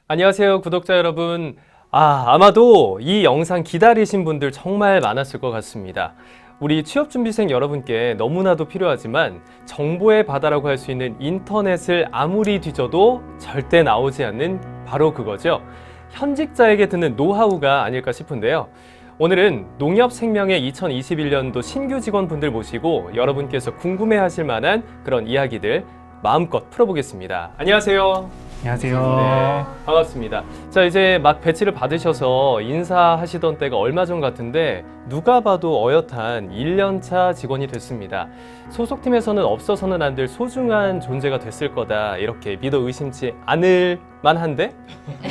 안녕하세요, 구독자 여러분. 아마도 이 영상 기다리신 분들 정말 많았을 것 같습니다. 우리 취업준비생 여러분께 너무나도 필요하지만 정보의 바다라고 할 수 있는 인터넷을 아무리 뒤져도 절대 나오지 않는 바로 그거죠. 현직자에게 듣는 노하우가 아닐까 싶은데요. 오늘은 농협생명의 2021년도 신규 직원분들 모시고 여러분께서 궁금해하실 만한 그런 이야기들 마음껏 풀어보겠습니다. 안녕하세요. 안녕하세요. 네, 반갑습니다. 자, 이제 막 배치를 받으셔서 인사하시던 때가 얼마 전 같은데 누가 봐도 어엿한 1년차 직원이 됐습니다. 소속팀에서는 없어서는 안 될 소중한 존재가 됐을 거다, 이렇게 믿어 의심치 않을 만한데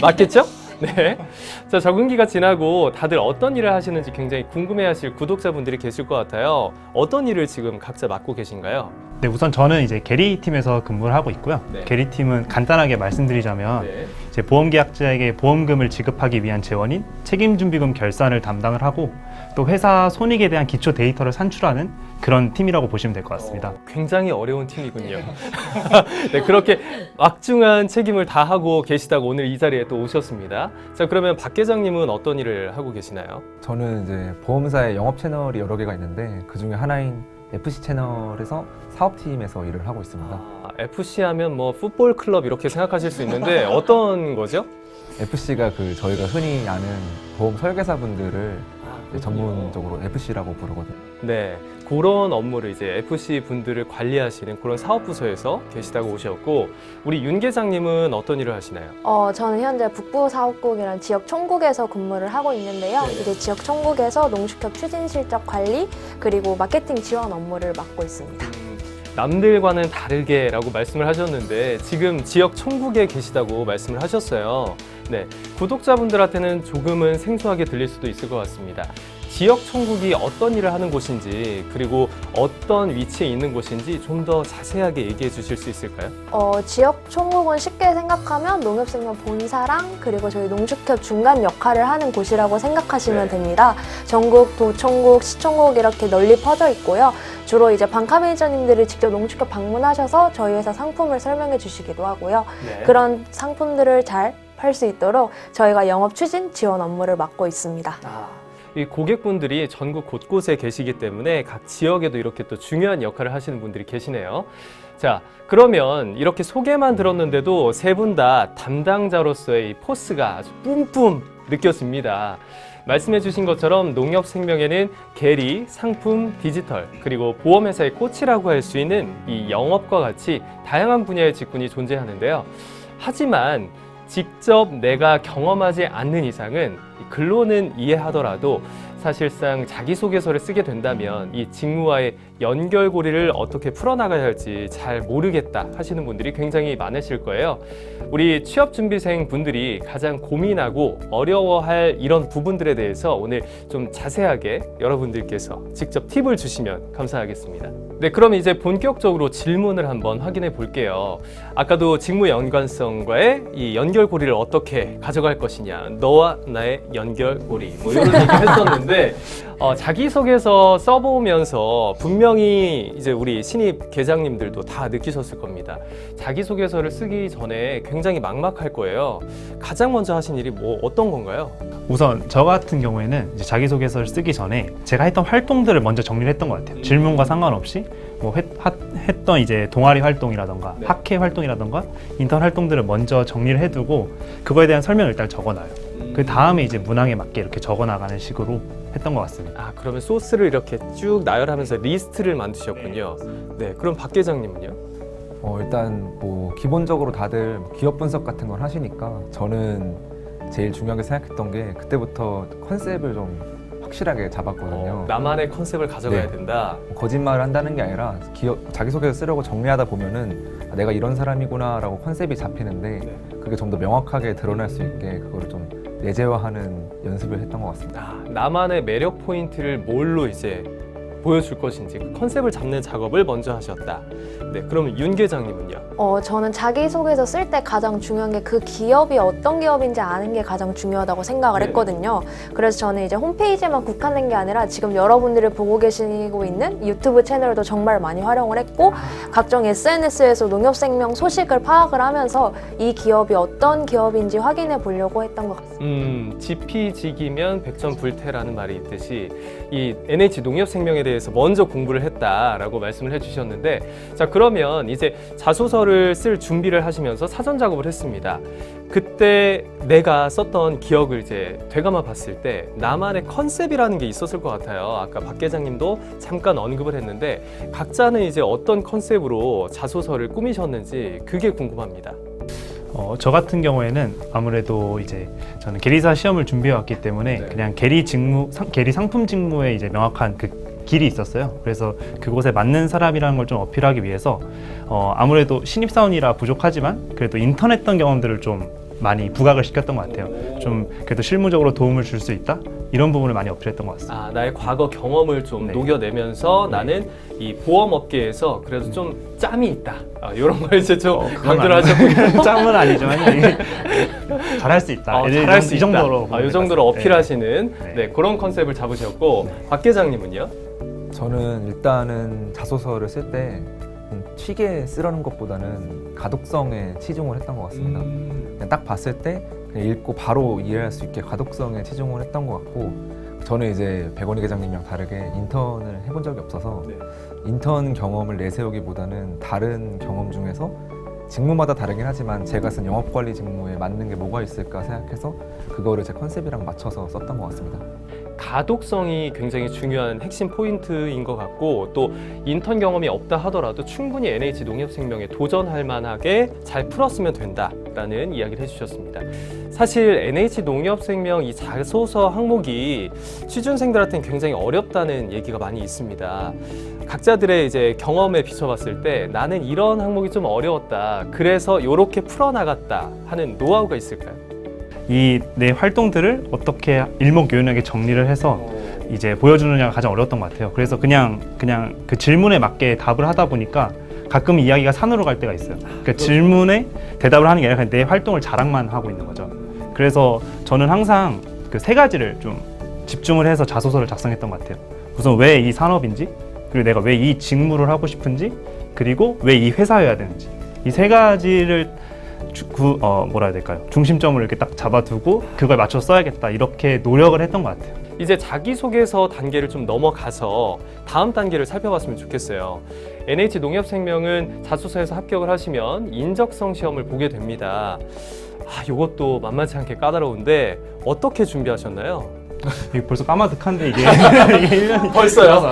맞겠죠? 네. 자, 적응기가 지나고 다들 어떤 일을 하시는지 굉장히 궁금해하실 구독자분들이 계실 것 같아요. 어떤 일을 지금 각자 맡고 계신가요? 네, 우선 저는 이제 게리팀에서 근무를 하고 있고요. 네. 게리팀은 간단하게 말씀드리자면 네. 이제 보험계약자에게 보험금을 지급하기 위한 재원인 책임준비금 결산을 담당을 하고 또 회사 손익에 대한 기초 데이터를 산출하는 그런 팀이라고 보시면 될 것 같습니다. 굉장히 어려운 팀이군요. 네, 그렇게 막중한 책임을 다하고 계시다고 오늘 이 자리에 또 오셨습니다. 자, 그러면 박 계장님은 어떤 일을 하고 계시나요? 저는 이제 보험사의 영업 채널이 여러 개가 있는데 그 중에 하나인 FC 채널에서 사업팀에서 일을 하고 있습니다. FC 하면 뭐 풋볼 클럽 이렇게 생각하실 수 있는데 어떤 거죠? FC가 저희가 흔히 아는 보험 설계사분들을 이제 전문적으로 FC라고 부르거든요. 네, 그런 업무를 이제 FC 분들을 관리하시는 그런 사업부서에서 계시다고 오셨고, 우리 윤 계장님은 어떤 일을 하시나요? 저는 현재 북부 사업국이라는 지역 총국에서 근무를 하고 있는데요. 네네. 이제 지역 총국에서 농축협 추진 실적 관리 그리고 마케팅 지원 업무를 맡고 있습니다. 남들과는 다르게라고 말씀을 하셨는데 지금 지역 총국에 계시다고 말씀을 하셨어요. 네, 구독자분들한테는 조금은 생소하게 들릴 수도 있을 것 같습니다. 지역 총국이 어떤 일을 하는 곳인지, 그리고 어떤 위치에 있는 곳인지 좀 더 자세하게 얘기해 주실 수 있을까요? 지역 총국은 쉽게 생각하면 농협생명 본사랑 그리고 저희 농축협 중간 역할을 하는 곳이라고 생각하시면 네. 됩니다. 전국, 도총국, 시총국 이렇게 널리 퍼져 있고요. 주로 이제 방카 매니저님들이 직접 농축협 방문하셔서 저희 회사 상품을 설명해 주시기도 하고요. 네. 그런 상품들을 잘 팔 수 있도록 저희가 영업 추진 지원 업무를 맡고 있습니다. 이 고객분들이 전국 곳곳에 계시기 때문에 각 지역에도 이렇게 또 중요한 역할을 하시는 분들이 계시네요. 자, 그러면 이렇게 소개만 들었는데도 세 분 다 담당자로서의 이 포스가 아주 뿜뿜 느껴집니다. 말씀해 주신 것처럼 농협생명에는 계리, 상품, 디지털, 그리고 보험회사의 꽃이라고 할 수 있는 이 영업과 같이 다양한 분야의 직군이 존재하는데요. 하지만 직접 내가 경험하지 않는 이상은 글로는 이해하더라도 사실상 자기소개서를 쓰게 된다면 이 직무와의 연결고리를 어떻게 풀어나가야 할지 잘 모르겠다 하시는 분들이 굉장히 많으실 거예요. 우리 취업준비생 분들이 가장 고민하고 어려워할 이런 부분들에 대해서 오늘 좀 자세하게 여러분들께서 직접 팁을 주시면 감사하겠습니다. 네, 그럼 이제 본격적으로 질문을 한번 확인해 볼게요. 아까도 직무 연관성과의 이 연결고리를 어떻게 가져갈 것이냐, 너와 나의 연결고리 뭐 이런 얘기 했었는데 자기소개서 써보면서 분명히 이제 우리 신입 계장님들도 다 느끼셨을 겁니다. 자기소개서를 쓰기 전에 굉장히 막막할 거예요. 가장 먼저 하신 일이 뭐 어떤 건가요? 우선 저 같은 경우에는 이제 자기소개서를 쓰기 전에 제가 했던 활동들을 먼저 정리를 했던 것 같아요. 질문과 상관없이 뭐 했던 이제 동아리 활동이라던가 네. 학회 활동이라던가 인턴 활동들을 먼저 정리를 해두고 그거에 대한 설명을 일단 적어놔요. 그 다음에 이제 문항에 맞게 이렇게 적어나가는 식으로 했던 것 같습니다. 그러면 소스를 이렇게 쭉 나열하면서 리스트를 만드셨군요. 네, 그럼 박 계장님은요? 일단 뭐 기본적으로 다들 기업 분석 같은 걸 하시니까 저는 제일 중요하게 생각했던 게 그때부터 컨셉을 좀 확실하게 잡았거든요. 나만의 컨셉을 가져가야 네. 된다. 거짓말을 한다는 게 아니라 자기소개서 쓰려고 정리하다 보면은 내가 이런 사람이구나 라고 컨셉이 잡히는데 네. 그게 좀 더 명확하게 드러날 수 있게 그거를 좀 내재화하는 연습을 했던 것 같습니다. 나만의 매력 포인트를 뭘로 이제 보여줄 것인지 그 컨셉을 잡는 작업을 먼저 하셨다. 네, 그러면 윤 계장님은요? 저는 자기소개서 쓸 때 가장 중요한 게 그 기업이 어떤 기업인지 아는 게 가장 중요하다고 생각을 네. 했거든요. 그래서 저는 이제 홈페이지에만 국한된 게 아니라 지금 여러분들이 보고 계시고 있는 유튜브 채널도 정말 많이 활용을 했고 각종 SNS에서 농협생명 소식을 파악을 하면서 이 기업이 어떤 기업인지 확인해 보려고 했던 것 같습니다. 지피지기면 백전불태라는 말이 있듯이 이 NH 농협생명에 대해서 먼저 공부를 했다라고 말씀을 해주셨는데, 자 그러면 이제 자소서를 쓸 준비를 하시면서 사전 작업을 했습니다. 그때 내가 썼던 기억을 이제 되감아 봤을 때 나만의 컨셉이라는 게 있었을 것 같아요. 아까 박 계장님도 잠깐 언급을 했는데 각자는 이제 어떤 컨셉으로 자소서를 꾸미셨는지 그게 궁금합니다. 저 같은 경우에는 아무래도 이제 저는 계리사 시험을 준비해 왔기 때문에 네. 그냥 계리 상품 직무에 이제 명확한 그 길이 있었어요. 그래서 그곳에 맞는 사람이라는 걸 좀 어필하기 위해서 아무래도 신입사원이라 부족하지만 그래도 인턴했던 경험들을 좀 많이 부각을 시켰던 것 같아요. 좀 그래도 실무적으로 도움을 줄 수 있다? 이런 부분을 많이 어필했던 것 같습니다. 나의 과거 경험을 좀 네. 녹여내면서 네. 나는 이 보험업계에서 그래도 좀 짬이 있다. 이런 걸 이제 좀 그건 강조를 하셨군요. 짬은 아니지만 잘할 수 있다. 잘할 수 이 있다. 정도로 이 정도로 네. 어필하시는 네. 네, 그런 컨셉을 잡으셨고 박 계장님은요? 저는 일단은 자소서를 쓸 때 튀게 쓰려는 것보다는 가독성에 치중을 했던 것 같습니다. 그냥 딱 봤을 때 그냥 읽고 바로 이해할 수 있게 가독성에 치중을 했던 것 같고, 저는 이제 백원희 계장님이랑 다르게 인턴을 해본 적이 없어서 네. 인턴 경험을 내세우기보다는 다른 경험 중에서 직무마다 다르긴 하지만 제가 쓴 영업관리 직무에 맞는 게 뭐가 있을까 생각해서 그거를 제 컨셉이랑 맞춰서 썼던 것 같습니다. 가독성이 굉장히 중요한 핵심 포인트인 것 같고, 또 인턴 경험이 없다 하더라도 충분히 NH 농협생명에 도전할 만하게 잘 풀었으면 된다라는 이야기를 해주셨습니다. 사실 NH 농협생명 이 자소서 항목이 취준생들한테는 굉장히 어렵다는 얘기가 많이 있습니다. 각자들의 이제 경험에 비춰봤을 때 나는 이런 항목이 좀 어려웠다, 그래서 이렇게 풀어나갔다 하는 노하우가 있을까요? 이 내 활동들을 어떻게 일목요연하게 정리를 해서 이제 보여주느냐가 가장 어려웠던 것 같아요. 그래서 그냥 그 질문에 맞게 답을 하다 보니까 가끔 이야기가 산으로 갈 때가 있어요. 그 질문에 대답을 하는 게 아니라 그냥 내 활동을 자랑만 하고 있는 거죠. 그래서 저는 항상 그 세 가지를 좀 집중을 해서 자소서를 작성했던 것 같아요. 우선 왜 이 산업인지, 그리고 내가 왜 이 직무를 하고 싶은지, 그리고 왜 이 회사여야 되는지, 이 세 가지를 뭐라 해야 될까요? 중심점을 이렇게 딱 잡아두고 그걸 맞춰 써야겠다, 이렇게 노력을 했던 것 같아요. 이제 자기소개서 단계를 좀 넘어가서 다음 단계를 살펴봤으면 좋겠어요. NH 농협생명은 자소서에서 합격을 하시면 인적성 시험을 보게 됩니다. 이것도 만만치 않게 까다로운데 어떻게 준비하셨나요? 이게 벌써 까마득한데 이게 1년이 벌써요?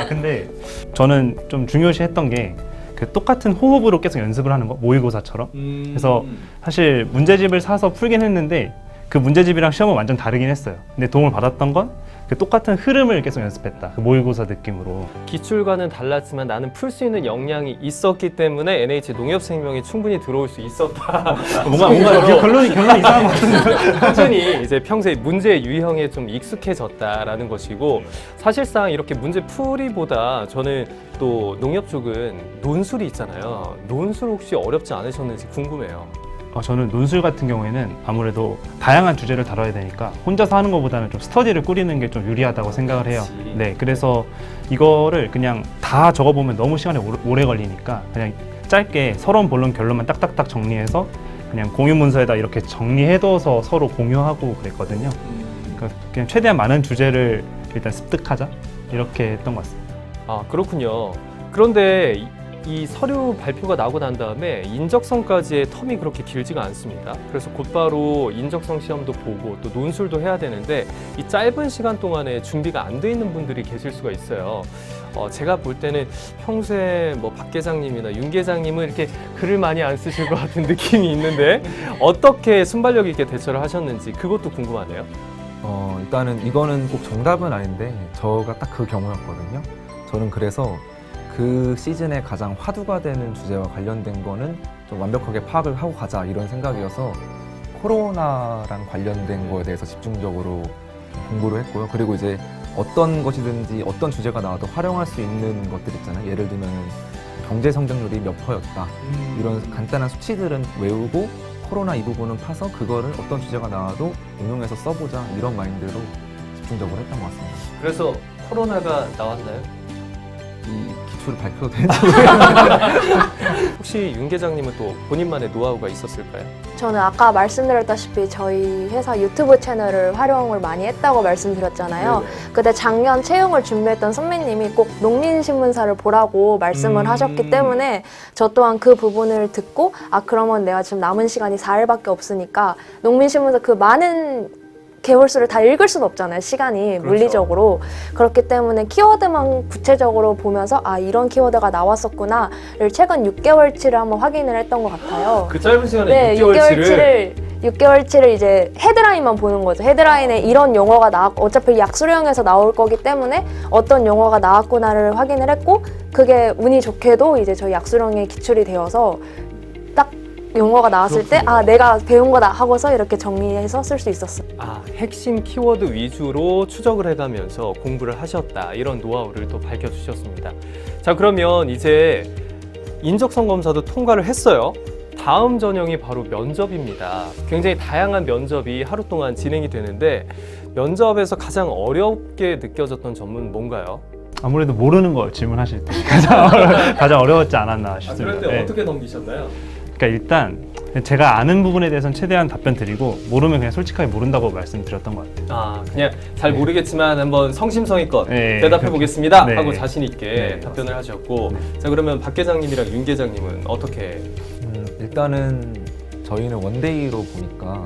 근데 저는 좀 중요시했던 게 그 똑같은 호흡으로 계속 연습을 하는 거, 모의고사처럼. 그래서 사실 문제집을 사서 풀긴 했는데 그 문제집이랑 시험은 완전 다르긴 했어요. 근데 도움을 받았던 건 그 똑같은 흐름을 계속 연습했다, 그 모의고사 느낌으로. 기출과는 달랐지만 나는 풀 수 있는 역량이 있었기 때문에 NH 농협생명에 충분히 들어올 수 있었다. 뭔가 결론이 이상한 것 같은데. 꾸준히 이제 평소에 문제 유형에 좀 익숙해졌다라는 것이고, 사실상 이렇게 문제 풀이보다 저는 또 농협 쪽은 논술이 있잖아요. 논술 혹시 어렵지 않으셨는지 궁금해요. 저는 논술 같은 경우에는 아무래도 다양한 주제를 다뤄야 되니까 혼자서 하는 것보다는 좀 스터디를 꾸리는 게 좀 유리하다고 생각을 해요. 그렇지. 네, 그래서 이거를 그냥 다 적어보면 너무 시간이 오래 걸리니까 그냥 짧게 서론, 본론, 결론만 딱딱딱 정리해서 그냥 공유 문서에다 이렇게 정리해둬서 서로 공유하고 그랬거든요. 그러니까 그냥 최대한 많은 주제를 일단 습득하자, 이렇게 했던 것 같습니다. 그렇군요. 그런데 이 서류 발표가 나고 난 다음에 인적성까지의 텀이 그렇게 길지가 않습니다. 그래서 곧바로 인적성 시험도 보고 또 논술도 해야 되는데 이 짧은 시간 동안에 준비가 안 돼 있는 분들이 계실 수가 있어요. 제가 볼 때는 평소에 박 계장님이나 윤 계장님은 이렇게 글을 많이 안 쓰실 것 같은 느낌이 있는데 어떻게 순발력 있게 대처를 하셨는지 그것도 궁금하네요. 일단은 이거는 꼭 정답은 아닌데 저가 딱 그 경우였거든요. 저는 그래서 그 시즌에 가장 화두가 되는 주제와 관련된 거는 좀 완벽하게 파악을 하고 가자, 이런 생각이어서 코로나랑 관련된 거에 대해서 집중적으로 공부를 했고요. 그리고 이제 어떤 것이든지 어떤 주제가 나와도 활용할 수 있는 것들 있잖아요. 예를 들면 경제 성장률이 몇 %였다. 이런 간단한 수치들은 외우고 코로나 이 부분은 파서 그거를 어떤 주제가 나와도 응용해서 써보자 이런 마인드로 집중적으로 했던 것 같습니다. 그래서 코로나가 나왔나요? 이 기초를 밝혀도 되는지 혹시 윤 계장님은 또 본인만의 노하우가 있었을까요? 저는 아까 말씀드렸다시피 저희 회사 유튜브 채널을 활용을 많이 했다고 말씀드렸잖아요. 그때 작년 채용을 준비했던 선배님이 꼭 농민신문사를 보라고 말씀을 하셨기 때문에 저 또한 그 부분을 듣고 그러면 내가 지금 남은 시간이 4일밖에 없으니까 농민신문사 그 많은 개월수를 다 읽을 수는 없잖아요. 시간이 그렇죠. 물리적으로. 그렇기 때문에 키워드만 구체적으로 보면서 이런 키워드가 나왔었구나를 최근 6개월치를 한번 확인을 했던 것 같아요. 그 짧은 시간에 네, 6개월치를 이제 헤드라인만 보는 거죠. 헤드라인에 이런 용어가 어차피 약수령에서 나올 거기 때문에 어떤 용어가 나왔구나를 확인을 했고 그게 운이 좋게도 이제 저희 약수령에 기출이 되어서 딱 용어가 나왔을 때 내가 배운 거다 하고서 이렇게 정리해서 쓸 수 있었어요. 핵심 키워드 위주로 추적을 해가면서 공부를 하셨다. 이런 노하우를 또 밝혀주셨습니다. 자, 그러면 이제 인적성 검사도 통과를 했어요. 다음 전형이 바로 면접입니다. 굉장히 다양한 면접이 하루 동안 진행이 되는데 면접에서 가장 어렵게 느껴졌던 점은 뭔가요? 아무래도 모르는 걸 질문하실 때 가장 어려웠지 않았나 싶습니다. 그런데 네. 어떻게 넘기셨나요? 그러니까 일단 제가 아는 부분에 대해서는 최대한 답변 드리고 모르면 그냥 솔직하게 모른다고 말씀드렸던 것 같아요. 그냥 잘 모르겠지만 한번 성심성의껏 네, 대답해 그렇게. 보겠습니다 네. 하고 자신 있게 네, 답변을 하셨고 자, 그러면 박 계장님이랑 윤 계장님은 어떻게? 일단은 저희는 원데이로 보니까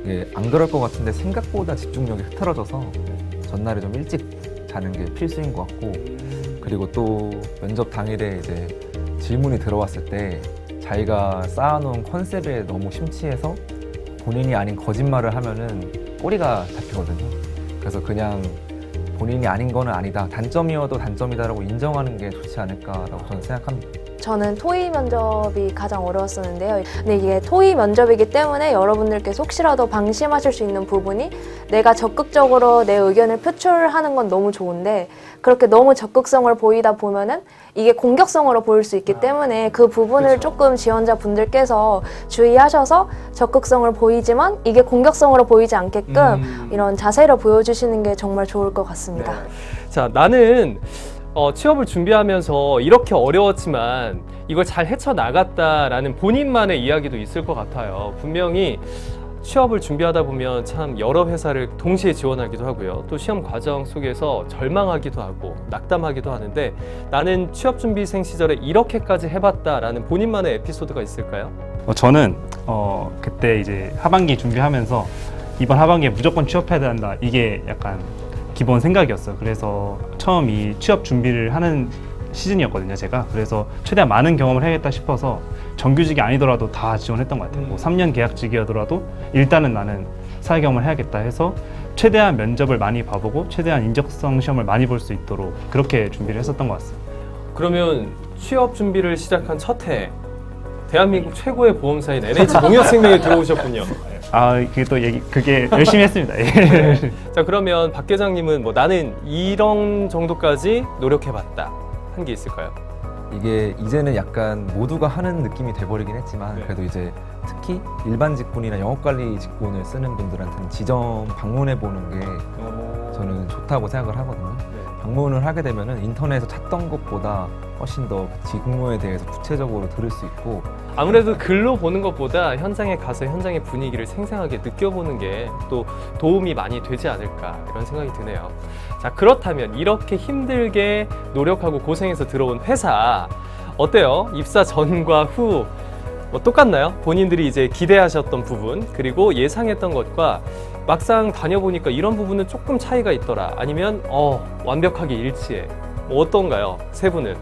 이게 안 그럴 것 같은데 생각보다 집중력이 흐트러져서 전날에 좀 일찍 자는 게 필수인 것 같고 그리고 또 면접 당일에 이제 질문이 들어왔을 때 자기가 쌓아놓은 컨셉에 너무 심취해서 본인이 아닌 거짓말을 하면은 꼬리가 잡히거든요. 그래서 그냥 본인이 아닌 거는 아니다. 단점이어도 단점이다라고 인정하는 게 좋지 않을까라고 저는 생각합니다. 저는 토의 면접이 가장 어려웠었는데요. 근데 이게 토의 면접이기 때문에 여러분들께서 혹시라도 방심하실 수 있는 부분이 내가 적극적으로 내 의견을 표출하는 건 너무 좋은데 그렇게 너무 적극성을 보이다 보면은 이게 공격성으로 보일 수 있기 때문에 그 부분을 그렇죠. 조금 지원자분들께서 주의하셔서 적극성을 보이지만 이게 공격성으로 보이지 않게끔 이런 자세를 보여주시는 게 정말 좋을 것 같습니다. 자, 나는 취업을 준비하면서 이렇게 어려웠지만 이걸 잘 헤쳐나갔다라는 본인만의 이야기도 있을 것 같아요. 분명히 취업을 준비하다 보면 참 여러 회사를 동시에 지원하기도 하고요. 또 시험 과정 속에서 절망하기도 하고 낙담하기도 하는데 나는 취업 준비생 시절에 이렇게까지 해봤다라는 본인만의 에피소드가 있을까요? 저는 그때 이제 하반기 준비하면서 이번 하반기에 무조건 취업해야 된다. 이게 약간 기본 생각이었어요. 그래서 처음 이 취업 준비를 하는 시즌이었거든요, 제가. 그래서 최대한 많은 경험을 해야겠다 싶어서 정규직이 아니더라도 다 지원했던 것 같아요. 뭐 3년 계약직이더라도 일단은 나는 사회 경험을 해야겠다 해서 최대한 면접을 많이 봐보고 최대한 인적성 시험을 많이 볼 수 있도록 그렇게 준비를 했었던 것 같습니다. 그러면 취업 준비를 시작한 첫 해 대한민국 최고의 보험사인 NH농협생명에 들어오셨군요. 그게 또 그게 열심히 했습니다. 예. 자, 그러면 박 계장님은 뭐 나는 이런 정도까지 노력해봤다 한 게 있을까요? 이게 이제는 약간 모두가 하는 느낌이 돼버리긴 했지만 네. 그래도 이제 특히 일반 직군이나 영업관리 직군을 쓰는 분들한테는 지점 방문해 보는 게 저는 좋다고 생각을 하거든요. 방문을 하게 되면은 인터넷에서 찾던 것보다 훨씬 더 직무에 대해서 구체적으로 들을 수 있고 아무래도 글로 보는 것보다 현장에 가서 현장의 분위기를 생생하게 느껴보는 게 또 도움이 많이 되지 않을까 이런 생각이 드네요. 자, 그렇다면 이렇게 힘들게 노력하고 고생해서 들어온 회사 어때요? 입사 전과 후 뭐 똑같나요? 본인들이 이제 기대하셨던 부분 그리고 예상했던 것과 막상 다녀보니까 이런 부분은 조금 차이가 있더라 아니면 완벽하게 일치해 뭐 어떤가요? 세 분은?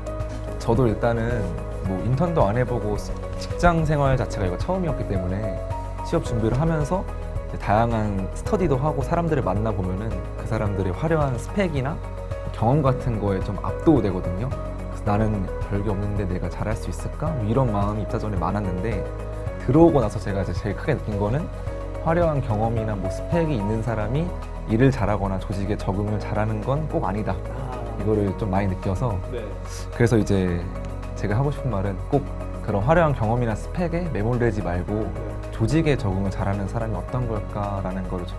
저도 일단은 뭐 인턴도 안 해보고 직장 생활 자체가 이거 처음이었기 때문에 취업 준비를 하면서 이제 다양한 스터디도 하고 사람들을 만나보면은 그 사람들의 화려한 스펙이나 경험 같은 거에 좀 압도되거든요. 그래서 나는 별게 없는데 내가 잘할 수 있을까? 뭐 이런 마음이 입사 전에 많았는데 들어오고 나서 제가 이제 제일 크게 느낀 거는 화려한 경험이나 뭐 스펙이 있는 사람이 일을 잘하거나 조직에 적응을 잘하는 건 꼭 아니다. 이거를 좀 많이 느껴서 네. 그래서 이제 제가 하고 싶은 말은 꼭 그런 화려한 경험이나 스펙에 매몰되지 말고 조직에 적응을 잘하는 사람이 어떤 걸까라는 거를 좀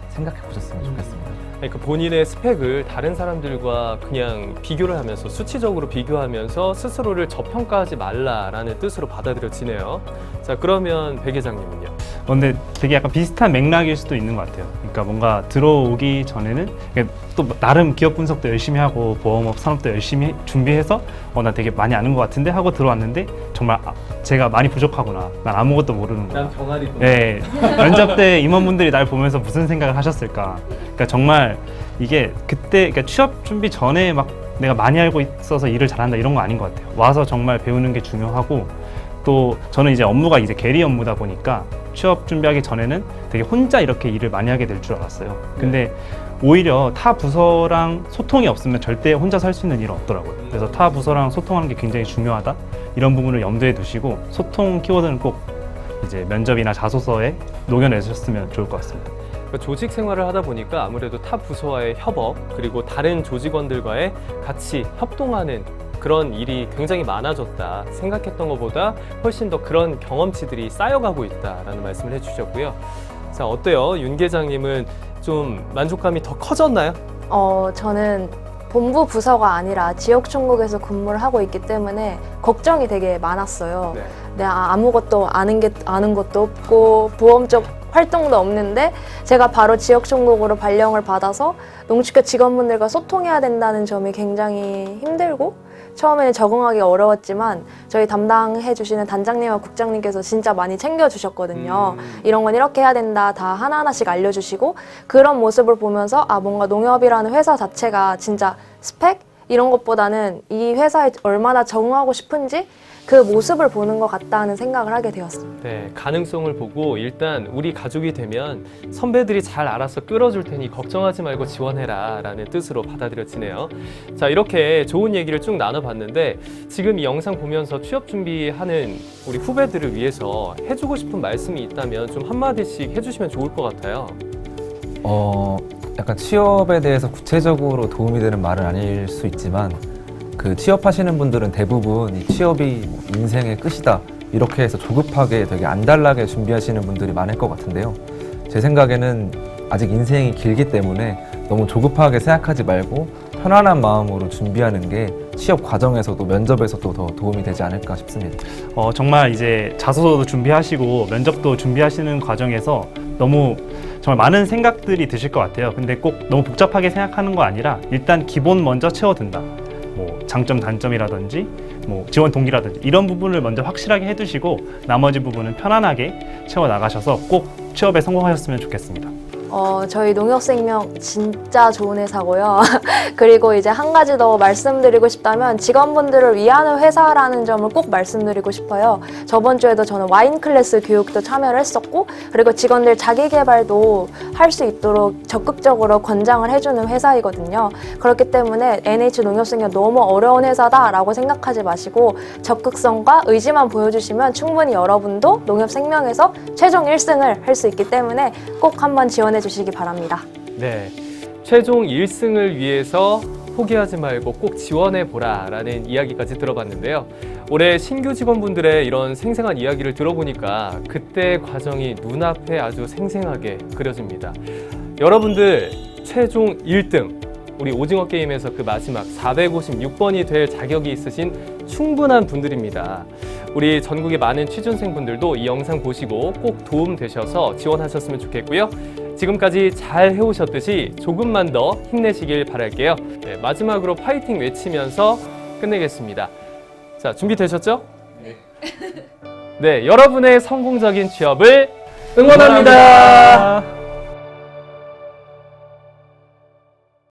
생각해 보셨으면 좋겠습니다. 그러니까 본인의 스펙을 다른 사람들과 그냥 비교를 하면서 수치적으로 비교하면서 스스로를 저평가하지 말라라는 뜻으로 받아들여지네요. 자, 그러면 백 회장님은요? 근데 되게 약간 비슷한 맥락일 수도 있는 것 같아요. 그러니까 뭔가 들어오기 전에는 또 나름 기업 분석도 열심히 하고 보험업 산업도 열심히 준비해서 나 되게 많이 아는 것 같은데 하고 들어왔는데 정말 제가 많이 부족하구나. 난 아무것도 모르는 거야. 병아리. 네, 면접 때 임원분들이 날 보면서 무슨 생각을 하셨을까? 그러니까 정말 이게 그때 그러니까 취업 준비 전에 막 내가 많이 알고 있어서 일을 잘한다 이런 거 아닌 것 같아요. 와서 정말 배우는 게 중요하고 또 저는 이제 업무가 이제 계리 업무다 보니까 취업 준비하기 전에는 되게 혼자 이렇게 일을 많이 하게 될 줄 알았어요. 근데 오히려 타 부서랑 소통이 없으면 절대 혼자 살 수 있는 일은 없더라고요. 그래서 타 부서랑 소통하는 게 굉장히 중요하다. 이런 부분을 염두에 두시고 소통 키워드는 꼭 이제 면접이나 자소서에 녹여내셨으면 좋을 것 같습니다. 조직 생활을 하다 보니까 아무래도 타 부서와의 협업 그리고 다른 조직원들과의 같이 협동하는 그런 일이 굉장히 많아졌다. 생각했던 것보다 훨씬 더 그런 경험치들이 쌓여가고 있다라는 말씀을 해주셨고요. 자, 어때요? 윤 계장님은 좀 만족감이 더 커졌나요? 저는 본부 부서가 아니라 지역 총국에서 근무를 하고 있기 때문에 걱정이 되게 많았어요. 네, 아무것도 아는 것도 없고 보험적 활동도 없는데 제가 바로 지역 총국으로 발령을 받아서 농축회 직원분들과 소통해야 된다는 점이 굉장히 힘들고 처음에는 적응하기 어려웠지만 저희 담당해 주시는 단장님과 국장님께서 진짜 많이 챙겨주셨거든요. 이런 건 이렇게 해야 된다 다 하나하나씩 알려주시고 그런 모습을 보면서 뭔가 농협이라는 회사 자체가 진짜 스펙? 이런 것보다는 이 회사에 얼마나 적응하고 싶은지 그 모습을 보는 것 같다는 생각을 하게 되었습니다. 네, 가능성을 보고 일단 우리 가족이 되면 선배들이 잘 알아서 끌어줄 테니 걱정하지 말고 지원해라 라는 뜻으로 받아들여지네요. 자, 이렇게 좋은 얘기를 쭉 나눠봤는데 지금 이 영상 보면서 취업 준비하는 우리 후배들을 위해서 해주고 싶은 말씀이 있다면 좀 한마디씩 해주시면 좋을 것 같아요. 약간 취업에 대해서 구체적으로 도움이 되는 말은 아닐 수 있지만 그 취업하시는 분들은 대부분 이 취업이 인생의 끝이다 이렇게 해서 조급하게 되게 안달나게 준비하시는 분들이 많을 것 같은데요. 제 생각에는 아직 인생이 길기 때문에 너무 조급하게 생각하지 말고 편안한 마음으로 준비하는 게 취업 과정에서도 면접에서도 더 도움이 되지 않을까 싶습니다. 정말 이제 자소서도 준비하시고 면접도 준비하시는 과정에서 너무 정말 많은 생각들이 드실 것 같아요. 근데 꼭 너무 복잡하게 생각하는 거 아니라 일단 기본 먼저 채워둔다. 뭐 장점, 단점이라든지 뭐 지원 동기라든지 이런 부분을 먼저 확실하게 해두시고 나머지 부분은 편안하게 채워 나가셔서 꼭 취업에 성공하셨으면 좋겠습니다. 저희 농협생명 진짜 좋은 회사고요. 그리고 이제 한 가지 더 말씀드리고 싶다면 직원분들을 위하는 회사라는 점을 꼭 말씀드리고 싶어요. 저번 주에도 저는 와인 클래스 교육도 참여를 했었고 그리고 직원들 자기 개발도 할 수 있도록 적극적으로 권장을 해주는 회사이거든요. 그렇기 때문에 NH농협생명 너무 어려운 회사다라고 생각하지 마시고 적극성과 의지만 보여주시면 충분히 여러분도 농협생명에서 최종 1승을 할 수 있기 때문에 꼭 한번 지원해 주시기 바랍니다. 네, 최종 1승을 위해서 포기하지 말고 꼭 지원해보라 라는 이야기까지 들어봤는데요. 올해 신규 직원분들의 이런 생생한 이야기를 들어보니까 그때 과정이 눈앞에 아주 생생하게 그려집니다. 여러분들 최종 1등, 우리 오징어 게임에서 그 마지막 456번이 될 자격이 있으신 충분한 분들입니다. 우리 전국의 많은 취준생분들도 이 영상 보시고 꼭 도움 되셔서 지원하셨으면 좋겠고요. 지금까지 잘 해오셨듯이 조금만 더 힘내시길 바랄게요. 네, 마지막으로 파이팅 외치면서 끝내겠습니다. 자, 준비되셨죠? 네. 네, 여러분의 성공적인 취업을 응원합니다.